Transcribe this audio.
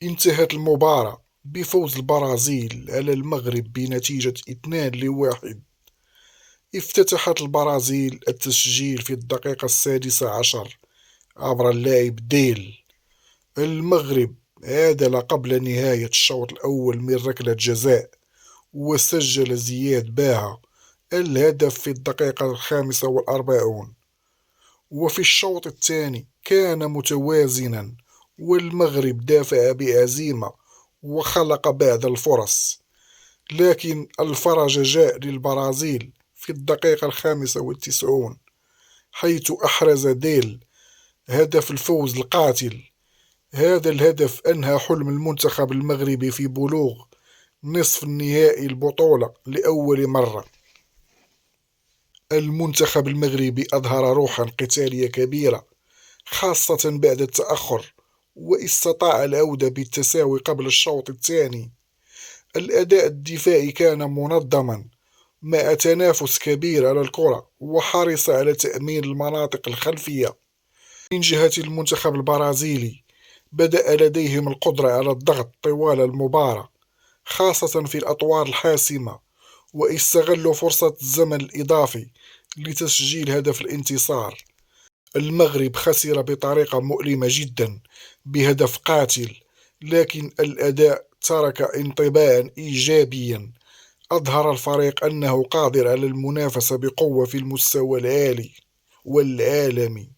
انتهت المباراة بفوز البرازيل على المغرب بنتيجة 2-1. افتتحت البرازيل التسجيل في الدقيقة 16 عبر اللاعب ديل. المغرب عادل قبل نهاية الشوط الأول من ركلة جزاء، وسجل زياد باها الهدف في الدقيقة 45. وفي الشوط الثاني كان متوازنا، والمغرب دافع بعزيمة وخلق بعض الفرص، لكن الفرج جاء للبرازيل في الدقيقة 95، حيث أحرز ديل هدف الفوز القاتل. هذا الهدف أنهى حلم المنتخب المغربي في بلوغ نصف النهائي البطولة لأول مرة. المنتخب المغربي أظهر روحا قتالية كبيرة، خاصة بعد التأخر، واستطاع العودة بالتساوي قبل الشوط الثاني. الأداء الدفاعي كان منظما، مع تنافس كبير على الكرة، وحرص على تأمين المناطق الخلفية. من جهة المنتخب البرازيلي، بدأ لديهم القدرة على الضغط طوال المباراة، خاصة في الأطوار الحاسمة، واستغلوا فرصة الزمن الإضافي لتسجيل هدف الانتصار. المغرب خسر بطريقة مؤلمة جدا بهدف قاتل، لكن الأداء ترك انطباعا إيجابيا. أظهر الفريق أنه قادر على المنافسة بقوة في المستوى العالي والعالمي.